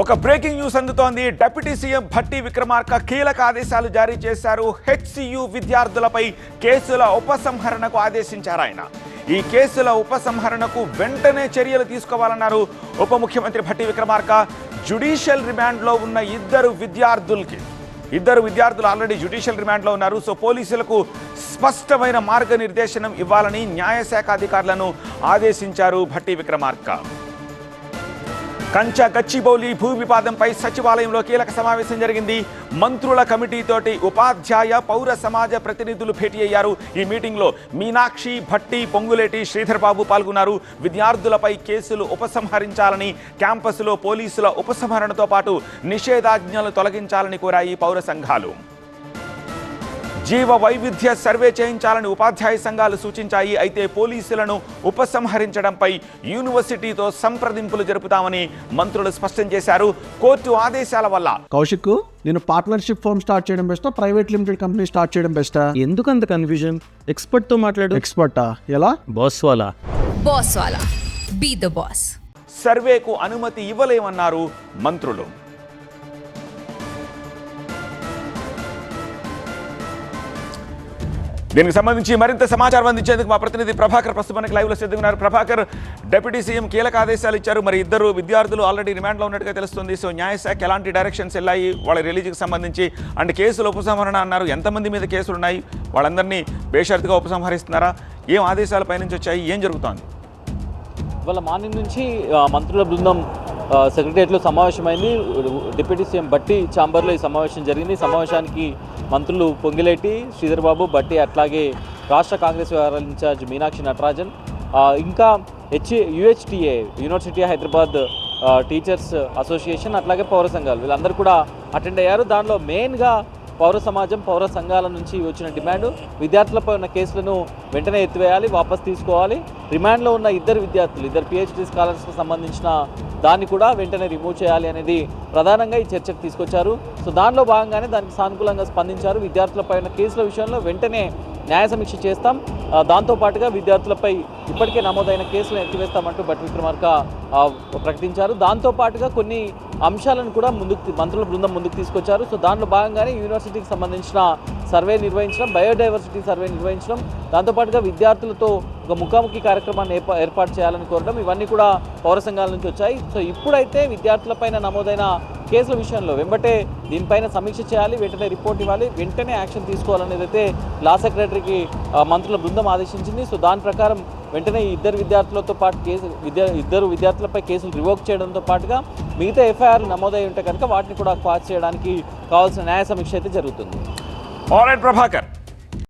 ఒక breaking news అందుతోంది. Deputy CM Bhatti Vikramarka కీలక ఆదేశాలు జారీ చేశారు. హెచ్సియు విద్యార్థులపై కేసుల ఉపసంహరణకు ఆదేశించారు ఆయన. ఈ కేసుల ఉపసంహరణకు వెంటనే చర్యలు తీసుకోవాలన్నారు ఉప ముఖ్యమంత్రి భట్టి విక్రమార్క. జ్యుడిషియల్ రిమాండ్లో ఉన్న ఇద్దరు విద్యార్థులు ఆల్రెడీ జ్యుడిషియల్ రిమాండ్లో ఉన్నారు. సో పోలీసులకు స్పష్టమైన మార్గనిర్దేశనం ఇవ్వాలని న్యాయశాఖ అధికారులను ఆదేశించారు భట్టి విక్రమార్క. కంచ గచ్చిబౌలి భూ వివాదంపై సచివాలయంలో కీలక సమావేశం జరిగింది. మంత్రుల కమిటీతోటి ఉపాధ్యాయ పౌర సమాజ ప్రతినిధులు భేటీ అయ్యారు. ఈ మీటింగ్లో మీనాక్షి, భట్టి, పొంగులేటి, శ్రీధర్ బాబు పాల్గొన్నారు. విద్యార్థులపై కేసులు ఉపసంహరించాలని, క్యాంపస్లో పోలీసుల ఉపసంహరణతో పాటు నిషేధాజ్ఞలు తొలగించాలని కోరాయి పౌర సంఘాలు. జీవ వైవిధ్య సర్వే చేయించాలని ఉపాధ్యాయ సంఘాలు సూచించాయి. అయితే పోలీసులను ఉపసంహరించడంపై యూనివర్సిటీతో సంప్రదింపులు జరుపుతామని మంత్రులు స్పష్టం చేశారు. కోర్టు ఆదేశాల వల్ల కౌశిక్, నేను పార్ట్నర్షిప్ ఫర్మ్ స్టార్ట్ చేయడం బెస్టా, ప్రైవేట్ లిమిటెడ్ కంపెనీ స్టార్ట్ చేయడం బెస్టా? ఎందుకు అంత కన్ఫ్యూజన్? ఎక్స్పర్ట్ తో మాట్లాడు. ఎక్స్పర్టా? ఎలా? బాస్ వాలా బీ ద బాస్. సర్వేకు అనుమతి ఇవ్వలేమన్నారు మంత్రులు. దీనికి సంబంధించి మరింత సమాచారం అందించేందుకు మా ప్రతినిధి ప్రభాకర్ ప్రస్తుతానికి లైవ్లో సిద్ధంగా. ప్రభాకర్, డిప్యూటీ సీఎం కీలక ఆదేశాలు ఇచ్చారు. మరి ఇద్దరు విద్యార్థులు ఆల్రెడీ రిమాండ్లో ఉన్నట్టుగా తెలుస్తుంది. సో న్యాయశాఖ ఎలాంటి డైరెక్షన్స్ వెళ్ళాయి వాళ్ళ రిలీజ్కి సంబంధించి? అండ్ కేసులు ఉపసంహరణ అన్నారు. ఎంతమంది మీద కేసులు ఉన్నాయి? వాళ్ళందరినీ బేషరతుగా ఉపసంహరిస్తున్నారా? ఏం ఆదేశాల పైనుంచి వచ్చాయి? ఏం జరుగుతోంది? ఇవాళ మార్నింగ్ నుంచి మంత్రుల బృందం సెక్రటరియట్లో సమావేశమైంది. డిప్యూటీ సీఎం భట్టి ఛాంబర్లో ఈ సమావేశం జరిగింది. సమావేశానికి మంత్రులు పొంగిలేటి, శ్రీధర్ బాబు, భట్టి, అట్లాగే రాష్ట్ర కాంగ్రెస్ వ్యవహారాల ఇన్ఛార్జ్ మీనాక్షి నటరాజన్, ఇంకా యూహెచ్టీఏ యూనివర్సిటీ హైదరాబాద్ టీచర్స్ అసోసియేషన్, అట్లాగే పౌర సంఘాలు వీళ్ళందరూ కూడా అటెండ్ అయ్యారు. దానిలో మెయిన్గా పౌర సమాజం, పౌర సంఘాల నుంచి వచ్చిన డిమాండ్ విద్యార్థులపై ఉన్న కేసులను వెంటనే ఎత్తివేయాలి, వాపస్ తీసుకోవాలి. రిమాండ్లో ఉన్న ఇద్దరు పిహెచ్డీ స్కాలర్స్కి సంబంధించిన దాన్ని కూడా వెంటనే రిమూవ్ చేయాలి అనేది ప్రధానంగా ఈ చర్చకు తీసుకొచ్చారు. సో దానిలో భాగంగానే దానికి సానుకూలంగా స్పందించారు. విద్యార్థులపై ఉన్న కేసుల విషయంలో వెంటనే న్యాయ సమీక్ష చేస్తాం, దాంతోపాటుగా విద్యార్థులపై ఇప్పటికే నమోదైన కేసులను ఎత్తివేస్తామంటూ భట్టి విక్రమార్క ప్రకటించారు. దాంతోపాటుగా కొన్ని అంశాలను కూడా మంత్రుల బృందం ముందుకు తీసుకొచ్చారు. సో దానిలో భాగంగానే యూనివర్సిటీకి సంబంధించిన సర్వే నిర్వహించడం, బయోడైవర్సిటీ సర్వే నిర్వహించడం, దాంతోపాటుగా విద్యార్థులతో ఒక ముఖాముఖి కార్యక్రమాన్ని ఏర్పాటు చేయాలని కోరడం, ఇవన్నీ కూడా పౌర సంఘాల నుంచి వచ్చాయి. సో ఇప్పుడైతే విద్యార్థులపైన నమోదైన కేసుల విషయంలో వెంబటే దీనిపైన సమీక్ష చేయాలి, వెంటనే రిపోర్ట్ ఇవ్వాలి, వెంటనే యాక్షన్ తీసుకోవాలనేది అయితే లా సెక్రటరీకి మంత్రుల బృందం ఆదేశించింది. సో దాని ప్రకారం వెంటనే ఇద్దరు విద్యార్థులతో పాటు ఇద్దరు విద్యార్థులపై కేసులు రివోక్ చేయడంతో పాటుగా మిగతా ఎఫ్ఐఆర్లు నమోదై ఉంటే కనుక వాటిని కూడా క్వాష్ చేయడానికి కావాల్సిన న్యాయ సమీక్ష అయితే జరుగుతుంది. ఆల్రైట్ ప్రభాకర్.